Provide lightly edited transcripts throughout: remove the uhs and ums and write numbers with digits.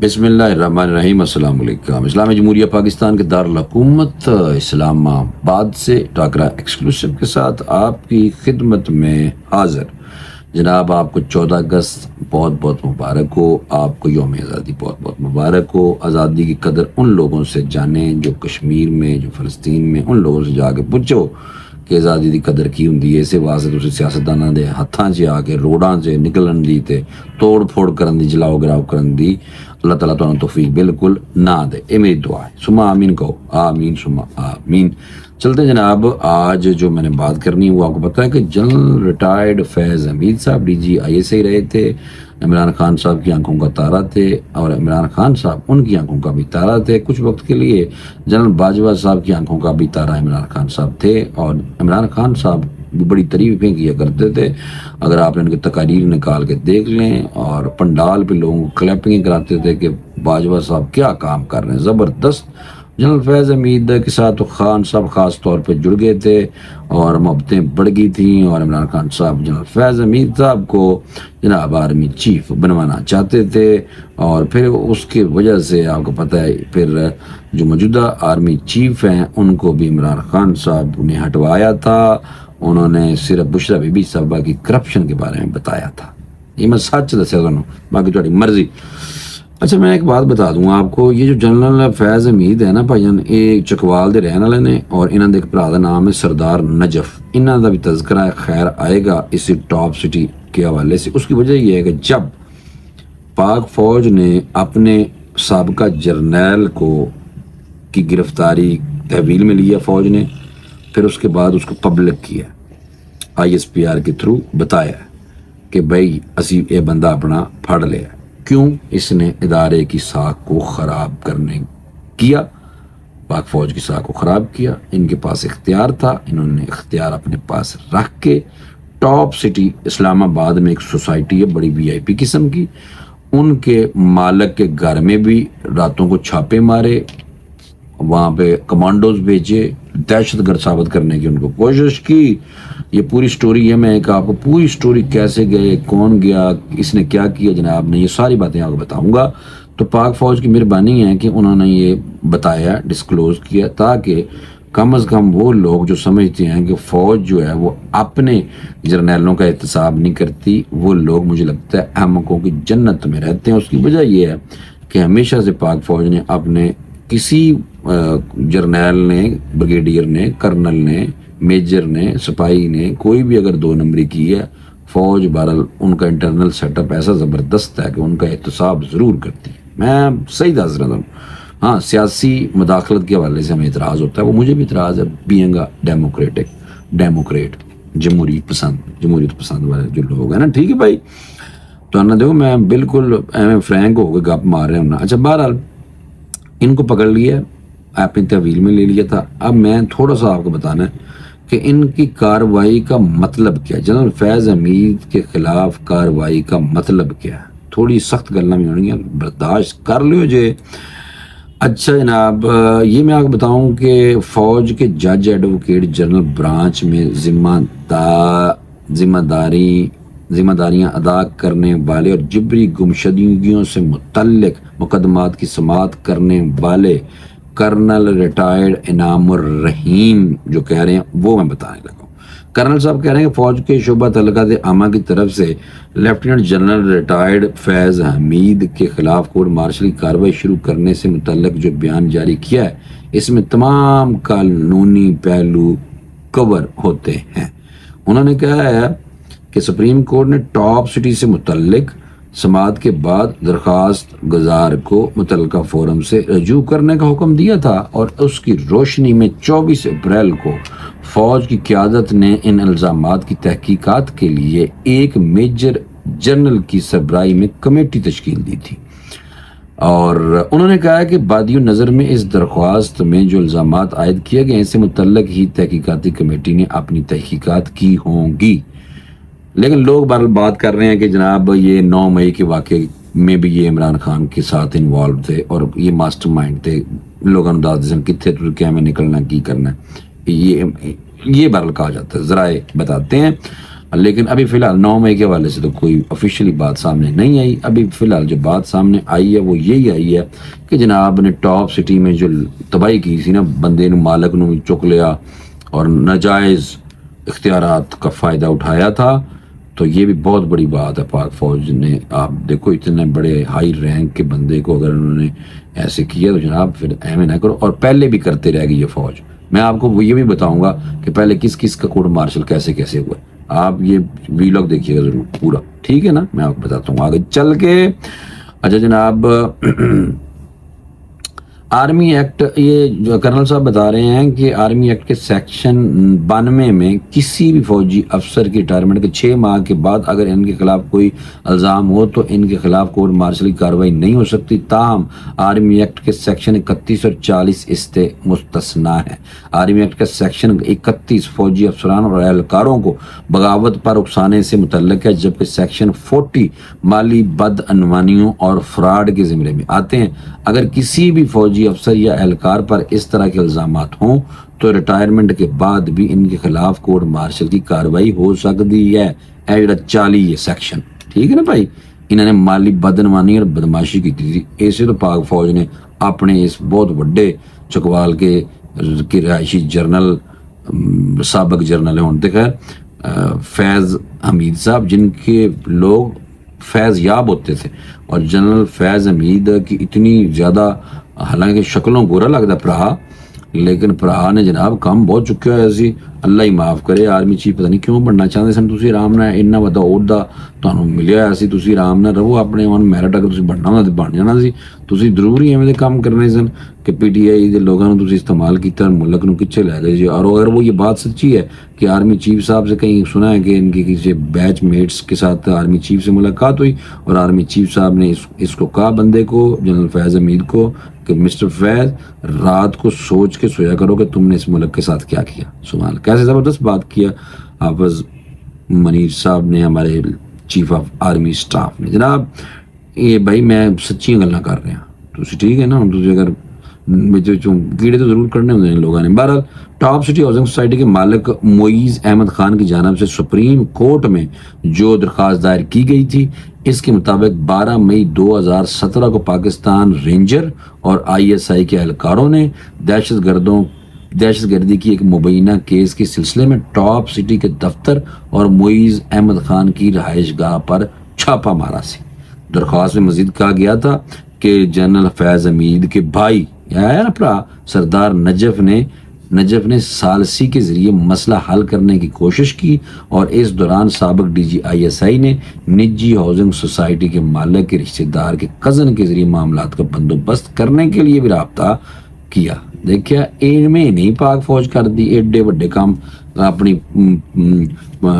بسم اللہ الرحمن الرحیم۔ السلام علیکم۔ اسلامی جمہوریہ پاکستان کے دارالحکومت اسلام آباد سے ٹاکرا ایکسکلوسیو کے ساتھ آپ کی خدمت میں حاضر۔ جناب آپ کو 14 اگست بہت بہت مبارک ہو، آپ کو یوم آزادی بہت بہت مبارک ہو۔ آزادی کی قدر ان لوگوں سے جانیں جو کشمیر میں، جو فلسطین میں، ان لوگوں سے جا کے پوچھو کہ آزادی دی قدر کی ہوندی ہے۔ اسے واسطے تسی سیاستداناں دے ہتھاں 'چ آ کے روڈاں 'چ نکلن دی تے توڑ پھوڑ کرن دی، جلاؤ گراؤ کرن دی اللہ تعالیٰ تمہیں توفیق بالکل نہ دے۔ اے میری دعا ہے، سما آمین کہو، آمین سما آمین۔ چلتے جناب، آج جو میں نے بات کرنی ہے وہ آپ کو پتہ ہے کہ جنرل ریٹائرڈ فیض حمید صاحب DGI ہی رہے تھے۔ عمران خان صاحب کی آنکھوں کا تارا تھے اور عمران خان صاحب ان کی آنکھوں کا بھی تارا تھے۔ کچھ وقت کے لیے جنرل باجوہ صاحب کی آنکھوں کا بھی تارا عمران خان صاحب تھے، اور عمران خان صاحب بھی بڑی تعریفیں کیا کرتے تھے۔ اگر آپ نے ان کی تقاریر نکال کے دیکھ لیں، اور پنڈال پہ لوگوں کو کلیپنگ کراتے تھے کہ باجوہ صاحب کیا کام کر رہے ہیں، زبردست۔ جنرل فیض حمید کے ساتھ تو خان صاحب خاص طور پہ جڑ گئے تھے اور محبتیں بڑھ گئی تھیں، اور عمران خان صاحب جنرل فیض حمید صاحب کو جناب آرمی چیف بنوانا چاہتے تھے، اور پھر اس کی وجہ سے آپ کو پتہ ہے پھر جو موجودہ آرمی چیف ہیں ان کو بھی عمران خان صاحب نے ہٹوایا تھا۔ انہوں نے صرف بشرا بی بی صاحبہ کی کرپشن کے بارے میں بتایا تھا۔ یہ میں سچ دسیا تمہیں، باقی تھوڑی مرضی۔ اچھا میں ایک بات بتا دوں آپ کو، یہ جو جنرل فیض حمید ہے نا بھائی جان، یہ چکوال دے رہن والے نے، اور انہوں دے ایک بھرا دا نام ہے سردار نجف۔ انہوں دا بھی تذکرہ خیر آئے گا اسی ٹاپ سٹی کے حوالے سے۔ اس کی وجہ یہ ہے کہ جب پاک فوج نے اپنے سابقہ جرنیل کی گرفتاری تحویل میں لیا فوج نے، پھر اس کے بعد اس کو پبلک کیا، ISPR کے تھرو بتایا کہ بھائی اسی یہ بندہ اپنا پھڑ لیا۔ کیوں؟ اس نے ادارے کی ساکھ کو خراب کرنے کیا، پاک فوج کی ساکھ کو خراب کیا۔ ان کے پاس اختیار تھا، انہوں نے اختیار اپنے پاس رکھ کے ٹاپ سٹی اسلام آباد میں ایک سوسائٹی ہے بڑی VIP قسم کی، ان کے مالک کے گھر میں بھی راتوں کو چھاپے مارے، وہاں پہ کمانڈوز بھیجے، دہشت گرد ثابت کرنے کی ان کو کوشش کی۔ یہ پوری سٹوری ہے، میں ایک آپ کو پوری سٹوری کیسے گئے، کون گیا، اس نے کیا کیا جناب نے، یہ ساری باتیں آپ کو بتاؤں گا۔ تو پاک فوج کی مہربانی ہے کہ انہوں نے یہ بتایا، ڈسکلوز کیا، تاکہ کم از کم وہ لوگ جو سمجھتے ہیں کہ فوج جو ہے وہ اپنے جرنیلوں کا احتساب نہیں کرتی، وہ لوگ مجھے لگتا ہے احمقوں کی جنت میں رہتے ہیں۔ اس کی وجہ یہ ہے کہ ہمیشہ سے پاک فوج نے اپنے کسی جرنیل نے، بریگیڈیئر نے، کرنل نے، میجر نے، سپاہی نے کوئی بھی اگر 2 نمبری کی ہے، فوج بہرحال ان کا انٹرنل سیٹ اپ ایسا زبردست ہے کہ ان کا احتساب ضرور کرتی ہے۔ میں صحیح دس رہا ہوں۔ ہاں، سیاسی مداخلت کے حوالے سے ہمیں اعتراض ہوتا ہے، وہ مجھے بھی اعتراض ہے، بینگ ڈیموکریٹ، جمہوریت پسند والے جو لوگ ہیں نا، ٹھیک ہے بھائی۔ تو نہ دیکھو میں بالکل فرینک ہو کے گپ مار رہا ہوں نا۔ اچھا بہرحال ان کو پکڑ لیا، آپ نے تحویل میں لے لیا تھا۔ اب میں تھوڑا سا آپ کو بتانا ہے کہ ان کی کارروائی کا مطلب کیا ہے، جنرل فیض حمید کے خلاف کارروائی کا مطلب کیا ہے۔ تھوڑی سخت گلاں بھی ہونی ہیں، برداشت کر لیو جے۔ اچھا جناب، یہ میں آپ کو بتاؤں کہ فوج کے جج ایڈوکیٹ جنرل برانچ میں ذمہ داریاں ادا کرنے والے اور جبری گمشدگیوں سے متعلق مقدمات کی سماعت کرنے والے کرنل ریٹائرڈ انعام الرحیم جو کہہ رہے ہیں وہ میں بتانے لگا ہوں۔ کرنل صاحب کہہ رہے ہیں کہ فوج کے شعبہ تعلقات عامہ کی طرف سے لیفٹیننٹ جنرل ریٹائرڈ فیض حمید کے خلاف کورٹ مارشل کارروائی شروع کرنے سے متعلق جو بیان جاری کیا ہے، اس میں تمام قانونی پہلو کور ہوتے ہیں۔ انہوں نے کہا ہے کہ سپریم کورٹ نے ٹاپ سٹی سے متعلق سماعت کے بعد درخواست گزار کو متعلقہ فورم سے رجوع کرنے کا حکم دیا تھا، اور اس کی روشنی میں 24 اپریل کو فوج کی قیادت نے ان الزامات کی تحقیقات کے لیے ایک میجر جنرل کی سربراہی میں کمیٹی تشکیل دی تھی، اور انہوں نے کہا کہ بادی نظر میں اس درخواست میں جو الزامات عائد کیے گئے اس سے متعلق ہی تحقیقاتی کمیٹی نے اپنی تحقیقات کی ہوں گی۔ لیکن لوگ بات کر رہے ہیں کہ جناب یہ 9 مئی کے واقعے میں بھی یہ عمران خان کے ساتھ انوالو تھے اور یہ ماسٹر مائنڈ تھے، لوگوں نے دس دن کتنے ترکیہ میں نکلنا کی کرنا ہے، یہ بہرحال کہا جاتا ہے، ذرائع بتاتے ہیں۔ لیکن ابھی فی الحال 9 مئی کے حوالے سے تو کوئی آفیشیلی بات سامنے نہیں آئی. ابھی فی الحال جو بات سامنے آئی ہے وہ یہی آئی ہے کہ جناب نے ٹاپ سٹی میں جو تباہی کی سی نا، بندے نو مالک نو چک لیا اور ناجائز اختیارات کا فائدہ اٹھایا تھا. تو یہ بھی بہت بڑی بات ہے. پاک فوج نے، آپ دیکھو اتنے بڑے ہائی رینک کے بندے کو اگر انہوں نے ایسے کیا تو جناب پھر ایویں نہ کرو. اور پہلے بھی کرتے رہ گئی یہ فوج. میں آپ کو یہ بھی بتاؤں گا کہ پہلے کس کس کا کورٹ مارشل کیسے کیسے ہوا. آپ یہ ویلاگ دیکھیے گا ضرور پورا، ٹھیک ہے نا. میں آپ کو بتاتا ہوں آگے چل کے. اچھا جناب، آرمی ایکٹ، یہ جو کرنل صاحب بتا رہے ہیں کہ آرمی ایکٹ کے سیکشن 92 میں کسی بھی فوجی افسر کی ریٹائرمنٹ کے 6 ماہ کے بعد اگر ان کے خلاف کوئی الزام ہو تو ان کے خلاف کورٹ مارشل کی کارروائی نہیں ہو سکتی. تاہم آرمی ایکٹ کے سیکشن 31 اور 40 اس سے مستثنا ہے. آرمی ایکٹ کا سیکشن 31 فوجی افسران اور اہلکاروں کو بغاوت پر اکسانے سے متعلق ہے، جبکہ سیکشن 40 مالی بدعنوانیوں اور فراڈ کے زمرے میں آتے ہیں. اگر کسی بھی فوجی افسر یا اہلکار پر اس طرح کے الزامات ہوں تو ریٹائرمنٹ کے بعد بھی ان کے خلاف کورٹ مارشل کی کارروائی ہو سکتی ہے. اے جڑا 40 یہ سیکشن، ٹھیک ہے نا بھائی. انہوں نے مالی بدعنوانی اور بدماشی کی تھی. ایسے تو پاک فوج نے اپنے اس بہت بڑے چکوال کے رہائشی جرنل، سابق جرنل ہیں ان خیر فیض حمید صاحب، جن کے لوگ فیض یاب ہوتے تھے. اور جنرل فیض حمید کی اتنی زیادہ، حالانکہ شکلوں گورا لگتا پرا، لیکن پرا نے جناب کام بہت چکیا ہے. اسی اللہ ہی معاف کرے، آرمی چیف پتہ نہیں کیوں بننا چاہتے سن. تسی آرام نال اتنا وڈا عہدہ تانوں ملیا ہے سی، تسی آرام نال رہو اپنے اون میرٹ. اگر تسی بننا ہوندا تے بن جانا سی. تسی ضروری ایویں دے کام کرنے سن کہ پی ٹی آئی دے لوگاں نوں تسی استعمال کیتا، ملک نوں کچھے لے گئے جی. اور اگر وہ یہ بات سچی ہے کہ آرمی چیف صاحب سے کہیں سنا ہے کہ ان کے کسی بیچ میٹس کے ساتھ آرمی چیف سے ملاقات ہوئی اور آرمی چیف صاحب نے اس کو کہا، بندے کو، جنرل فیض حمید کو، کہ مسٹر فیض رات کو سوچ کے سویا کرو کہ تم نے اس ملک کے ساتھ کیا کیا. سبحان اللہ، کیسے زبردست بات کیا حافظ منیر صاحب نے، ہمارے چیف آف آرمی سٹاف نے. جناب یہ بھائی میں سچیاں گلاں کر رہا ہوں، ٹھیک ہے نا. تسی اگر کیڑے تو ضرور کرنے ہوتے ہیں لوگوں نے. بہرحال ٹاپ سٹی ہاؤسنگ سوسائٹی کے مالک معیز احمد خان کی جانب سے سپریم کورٹ میں جو درخواست دائر کی گئی تھی، اس کے مطابق 12 مئی 2017 کو پاکستان رینجر اور آئی ایس آئی کے اہلکاروں نے دہشت گردی کی ایک مبینہ کیس کے سلسلے میں ٹاپ سٹی کے دفتر اور معیز احمد خان کی رہائش گاہ پر چھاپا مارا سی. درخواست میں مزید کہا گیا تھا کہ جنرل فیض حمید کے بھائی سردار نجف نے ثالثی کے ذریعے مسئلہ حل کرنے کی کوشش کی اور اس دوران سابق D G I S I نے نجی ہاؤسنگ سوسائٹی کے مالک کے رشتہ دار کے کزن کے ذریعے معاملات کا بندوبست کرنے کے لیے بھی رابطہ کیا. دیکھیا ان میں نہیں پاک فوج کر دی، ایڈے بڑے کام اپنی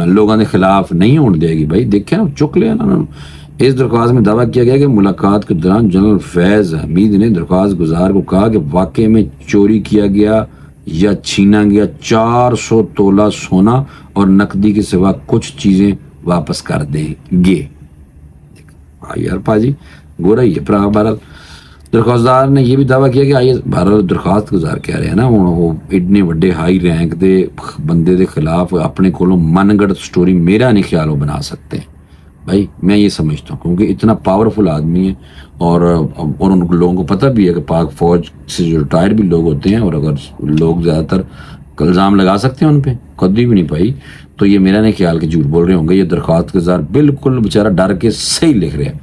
لوگوں کے خلاف نہیں ہونے دے گی بھائی. دیکھیا چک لیا نا. اس درخواست میں دعویٰ کیا گیا کہ ملاقات کے دوران جنرل فیض حمید نے درخواست گزار کو کہا کہ واقعے میں چوری کیا گیا یا چھینا گیا 400 تولہ سونا اور نقدی کے سوا کچھ چیزیں واپس کر دیں گے. یار پاجی گورا ہی ہے پرا. بہرحال درخواست دار نے یہ بھی دعویٰ کیا کہ آئیے، بہرحال درخواست گزار کہہ رہے ہیں نا وہ اتنے بڑے ہائی رینک دے بندے دے خلاف اپنے کولوں من گڑت سٹوری میرا نہیں خیال وہ بنا سکتے ہیں بھائی. میں یہ سمجھتا ہوں کیونکہ اتنا پاورفل آدمی ہے اور ان لوگوں کو پتہ بھی ہے کہ پاک فوج سے جو ریٹائر بھی لوگ ہوتے ہیں، اور اگر لوگ زیادہ تر الزام لگا سکتے ہیں ان پہ، کبھی بھی نہیں پائی، تو یہ میرا نہیں خیال کہ جھوٹ بول رہے ہوں گے. یہ درخواست گزار بالکل بیچارہ ڈر کے صحیح لکھ رہے ہیں.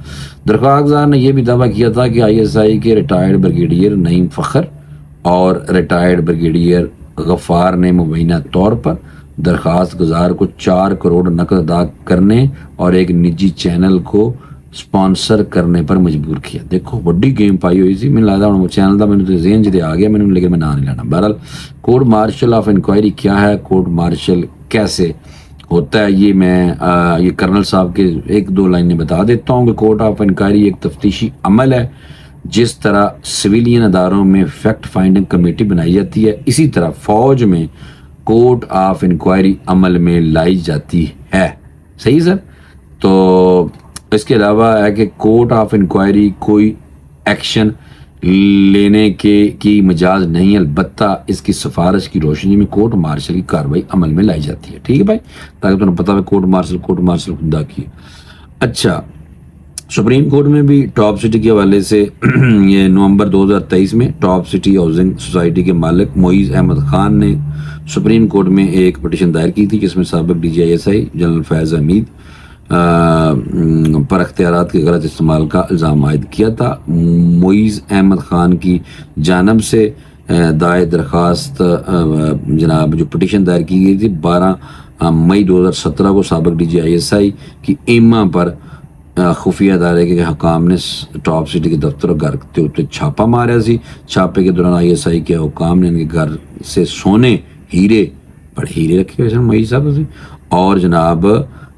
درخواست گزار نے یہ بھی دعویٰ کیا تھا کہ آئی ایس آئی کے ریٹائرڈ بریگیڈیئر نعیم فخر اور ریٹائرڈ بریگیڈیئر غفار نے مبینہ طور پر درخواست گزار کو 4 کروڑ نقد ادا کرنے اور ایک نجی چینل کو سپانسر کرنے پر مجبور کیا. دیکھو بڑی گیم پائی ہوئی سی. میں لگتا ہوں چینل کا میرے ذہن جدے آ گیا میرے، لیکن میں نام نہیں لینا. بہرحال کورٹ مارشل آف انکوائری کیا ہے، کورٹ مارشل کیسے ہوتا ہے، یہ میں یہ کرنل صاحب کے 1-2 لائنیں بتا دیتا ہوں کہ کورٹ آف انکوائری ایک تفتیشی عمل ہے. جس طرح سویلین اداروں میں فیکٹ فائنڈنگ کمیٹی بنائی جاتی ہے، اسی طرح فوج میں کورٹ آف انکوائری عمل میں لائی جاتی ہے. صحیح سر؟ تو اس کے علاوہ ہے کہ کورٹ آف انکوائری کوئی ایکشن لینے کی مجاز نہیں، البتہ اس کی سفارش کی روشنی میں کورٹ مارشل کی کارروائی عمل میں لائی جاتی ہے. ٹھیک ہے بھائی، تاکہ تمہیں پتہ ہے کورٹ مارشل خدا کی. اچھا، سپریم کورٹ میں بھی ٹاپ سٹی کے حوالے سے یہ نومبر 2023 میں ٹاپ سٹی ہاؤسنگ سوسائٹی کے مالک معیز احمد خان نے سپریم کورٹ میں ایک پٹیشن دائر کی تھی، جس میں سابق DGI جنرل فیض حمید پر اختیارات کے غلط استعمال کا الزام عائد کیا تھا. معیز احمد خان کی جانب سے دائر درخواست جناب جو پٹیشن دائر کی گئی تھی 12 مئی 2017 کو سابق DGI کی ایما پر خفیہ ادارے کے حکام نے ٹاپ سٹی کے دفتر گھر کے اتنے چھاپا مارا سی. چھاپے کے دوران ISI کے حکام نے ان کے گھر سے سونے، ہیرے، بڑے ہیرے رکھے ہوئے معیز صاحب سے، اور جناب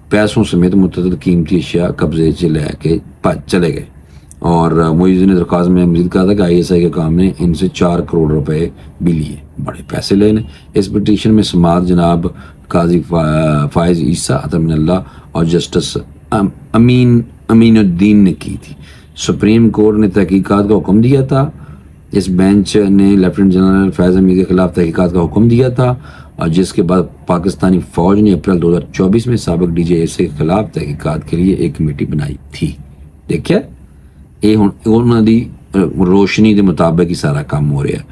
پیسوں سمیت متعدد قیمتی اشیاء قبضے سے لے کے چلے گئے. اور معیز نے درخواست میں مزید کہا تھا کہ ISI کے حکام نے ان سے 4 کروڑ روپے بھی لیے، بڑے پیسے لینے. اس پٹیشن میں سماعت جناب قاضی فائز عیسیٰ اطمن اللہ اور جسٹس امین الدین نے کی تھی. سپریم کورٹ نے تحقیقات کا حکم دیا تھا. اس بینچ نے لیفٹیننٹ جنرل فیض حمید کے خلاف تحقیقات کا حکم دیا تھا، اور جس کے بعد پاکستانی فوج نے اپریل 2024 میں سابق DGI کے خلاف تحقیقات کے لیے ایک کمیٹی بنائی تھی. دیکھیں یہ انہوں دی روشنی کے مطابق ہی سارا کام ہو رہا ہے.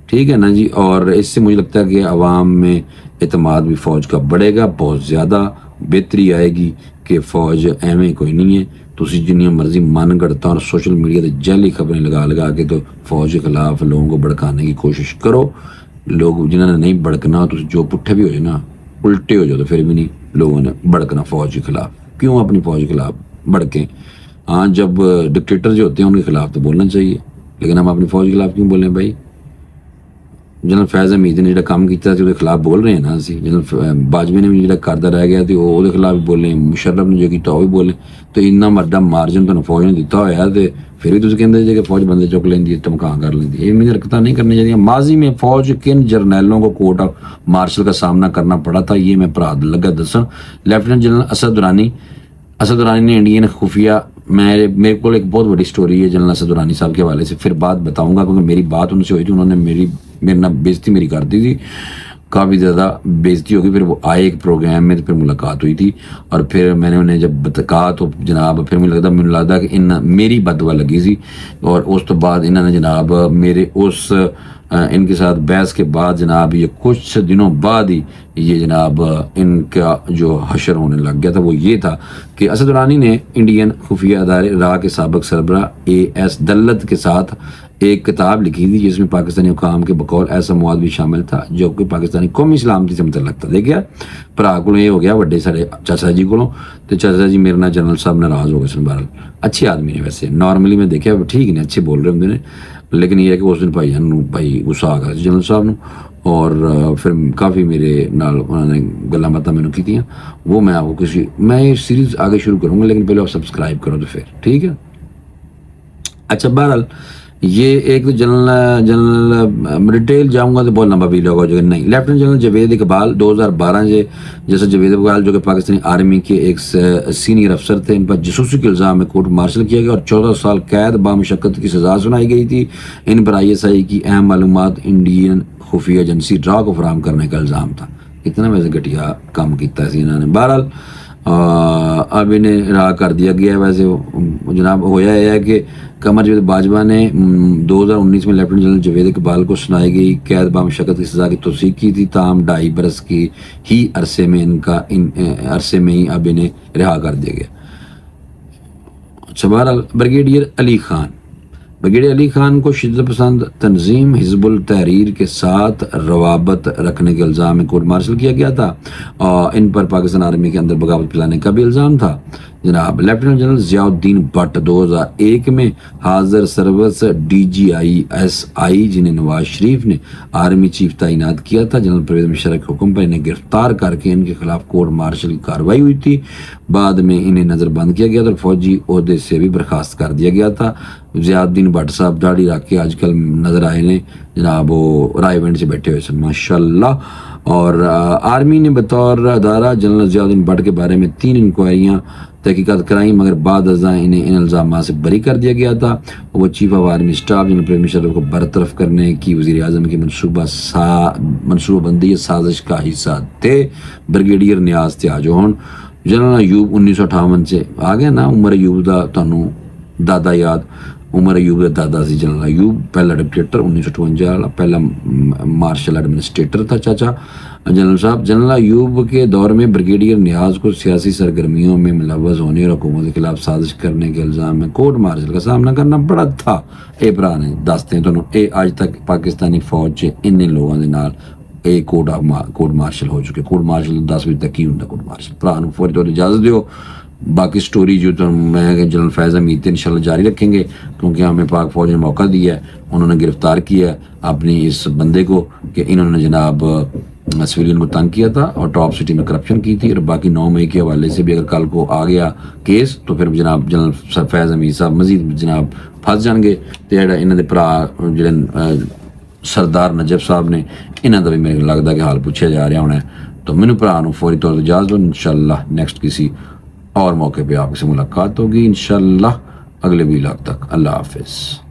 ٹھیک ہے نا جی. اور اس سے مجھے لگتا ہے کہ عوام میں اعتماد بھی فوج کا بڑھے گا، بہت زیادہ بہتری آئے گی کہ فوج ایویں کوئی نہیں ہے. تسی جنیاں مرضی من گڑتا اور سوشل میڈیا تے جعلی خبریں لگا کے تو فوج کے خلاف لوگوں کو بھڑکانے کی کوشش کرو. لوگ جنہوں نے نہیں بھڑکنا، تو جو پٹھے بھی ہو جائے نا، الٹے ہو جاؤ، تو پھر بھی نہیں لوگوں نے بھڑکنا فوج کے خلاف. کیوں اپنی فوج کے خلاف بھڑکیں؟ ہاں، جب ڈکٹیٹر جو ہوتے ہیں ان کے خلاف تو بولنا چاہیے، لیکن ہم اپنی فوج کے خلاف کیوں بولیں بھائی؟ جنرل فیض حمید نے جڑا کام کیا وہ خلاف بول رہے ہیں نا. اسی جنرل باجوی نے بھی جڑا کردہ رہ گیا تو وہ خلاف بھی بولیں، مشرف نے جو کیا وہ بھی بولیں. تو اتنا مرڈا مارجن تو فوج نے دیتا ہوا ہے، تو پھر بھی تم کہتے کہ فوج بندے چک لینی ہے، تمکان کر لینی ہے. یہ مجھے حرکتیں نہیں کرنی چاہیے. ماضی میں فوج کن جرنیلوں کو کورٹ آف مارشل کا سامنا کرنا پڑا تھا، یہ میں پرا لگا دسن. لیفٹیننٹ جنرل اسد درانی نے انڈین خفیہ، میرے کو ایک بہت بڑی سٹوری ہے جنرل اسد درانی صاحب کے حوالے سے، پھر بات بتاؤں گا، کیونکہ میری بات ان سے ہوئی تھی. انہوں نے میرے نہ بےزتی میری کر دی تھی، کافی زیادہ بےزتی ہوگی. پھر وہ آئے ایک پروگرام میں، تو پھر ملاقات ہوئی تھی، اور پھر میں نے انہیں جب کہا تو جناب پھر مجھے لگتا کہ میری بدوا لگی سی. اور اس تو بعد انہوں نے جناب میرے ان کے ساتھ بحث کے بعد جناب یہ کچھ دنوں بعد ہی یہ جناب ان کا جو حشر ہونے لگ گیا تھا. وہ یہ تھا کہ اسد درانی نے انڈین خفیہ ادارے را کے سابق سربراہ AS دلت کے ساتھ ایک کتاب لکھی تھی، جس میں پاکستانی حکام کے بقول ایسا مواد بھی شامل تھا جو کہ پاکستانی قومی سلامتی سے متعلق تھا. دیکھا بھرا کو یہ ہو گیا وڈے سارے چاچا جی کو، تو چاچا جی میرے نال جنرل صاحب ناراض ہو گئے. سن بہرحال اچھے آدمی نے، ویسے نارملی میں دیکھا ٹھیک نے، اچھے بول رہے ہوتے ہیں، لیکن یہ ہے کہ اس دن بھائی غصہ آ گیا جنرل صاحب نو. اور پھر کافی میرے نال انہوں نے گلاں باتاں مینوں کیتیاں. وہ میں آپ کو میں یہ سیریز آگے شروع کروں گا، لیکن پہلے آپ سبسکرائب کرو تو پھر ٹھیک ہے. اچھا بہرحال یہ ایک تو جنرل ڈیٹیل جاؤں گا تو بہت لمبا ویڈیو ہوگا جو نہیں. لیفٹیننٹ جنرل جاوید اقبال 2012 جیسے جاوید اقبال جو کہ پاکستانی آرمی کے ایک سینئر افسر تھے، ان پر جاسوسی کے الزام میں کورٹ مارشل کیا گیا اور 14 سال قید بامشقت کی سزا سنائی گئی تھی. ان پر ISI کی اہم معلومات انڈین خفیہ ایجنسی را کو فراہم کرنے کا الزام تھا. اتنا ویسے گھٹیا کام کیتا ہے انہوں نے. بہرحال اب انہیں رہا کر دیا گیا. ویسے جناب ہویا یہ ہے کہ قمر جاوید باجوہ نے 2019 میں لیفٹیننٹ جنرل جاوید اقبال کو سنائی گئی قید بامشقت کی سزا کی توثیق کی تھی، تاہم 2.5 برس کی ہی عرصے میں ہی اب انہیں رہا کر دیا گیا. اچھا بہرحال بریگیڈیئر علی خان کو شدت پسند تنظیم حزب التحریر کے ساتھ روابط رکھنے کے الزام میں کورٹ مارشل کیا گیا تھا. ان پر پاکستان آرمی کے اندر بغاوت پھیلانے کا بھی الزام تھا. جناب lieutenant general Zia Uddin but 2001 میں حاضر سروس DGI جنہیں نواز شریف نے آرمی چیف تعینات کیا تھا، جنرل پرویز مشرف کے حکم پر انہیں گرفتار کر کے ان کے خلاف کورٹ مارشل کی کارروائی ہوئی تھی. بعد میں انہیں نظر بند کیا گیا تھا اور فوجی عہدے سے بھی برخاست کر دیا گیا تھا. ضیاء الدین بٹ صاحب داڑھی رکھ کے آج کل نظر آئے نے جناب، وہ رائے ونڈ سے بیٹھے ہوئے سن ماشاءاللہ. اور آرمی نے بطور ادارہ جنرل ضیاء الدین بٹ کے بارے میں 3 انکوائریاں تحقیقات کرائیں مگر بعد ازاں انہیں ان الزامات سے بری کر دیا گیا تھا. وہ chief of army staff general Pervez Musharraf کو برطرف کرنے کی وزیر اعظم کی منصوبہ بندی سازش کا حصہ تھے. بریگیڈیئر نیاز تھے آج ہون جنرل ایوب 1958 سے آ گیا نا. عمر ایوب دا تانوں دادا یاد, عمر ایوب دا دادا سی جنرل ایوب, پہلا ڈکٹیٹر 1958 والا, پہلا مارشل ایڈمنسٹریٹر تھا چاچا جنرل صاحب. جنرل ایوب کے دور میں بریگیڈیئر نیاز کو سیاسی سرگرمیوں میں ملوث ہونے اور حکومت کے خلاف سازش کرنے کے الزام میں کورٹ مارشل کا سامنا کرنا پڑا تھا. اے برا نے دستے ہیں اے آج تک پاکستانی فوج ان لوگوں کے نال اے کورٹ مارشل ہو چکے. کورٹ مارشل 10 بجے تک ہی ہوں کورٹ مارشل. بھرا نوں فوری طور اجازت دیو, باقی سٹوری جو میں جنرل فیض حمید انشاءاللہ جاری رکھیں گے کیونکہ ہمیں پاک فوج نے موقع دیا ہے, انہوں نے گرفتار کیا ہے اپنی اس بندے کو کہ انہوں نے جناب سویلین کو تنگ کیا تھا اور ٹاپ سٹی میں کرپشن کی تھی. اور باقی 9 مئی کے حوالے سے بھی اگر کل کو آ گیا کیس تو پھر جناب جنرل فیض حمید صاحب مزید جناب پھنس جان گے. تو جڑا انہوں دے بھرا جڑے سردار نجف صاحب نے انہوں کا بھی میرے لگتا کہ حال پوچھا جا رہا ہونا ہے. تو مینوں بھرا نوں فوری طور پر اجازت دو, انشاءاللہ نیکسٹ کسی اور موقع پہ آپ سے ملاقات ہوگی انشاءاللہ. اگلے ویلاگ تک اللہ حافظ.